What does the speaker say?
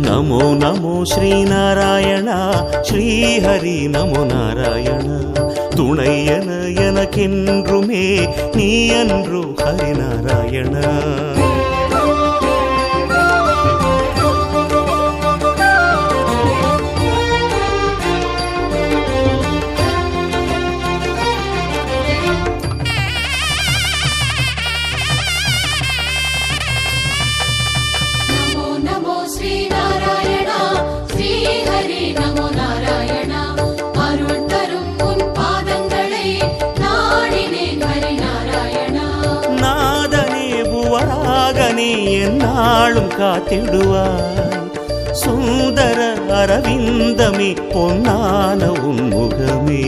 நமோ நமோ ஸ்ரீநாராயணா ஸ்ரீஹரி நமோ நாராயணா. துணை என எனக்கென்றுமே நீ அன்றோ ஹரிநாராயணா. என்னாலும் காத்திடுவாய் சுந்தர அரவிந்தமே பொன்னான உன்முகமே.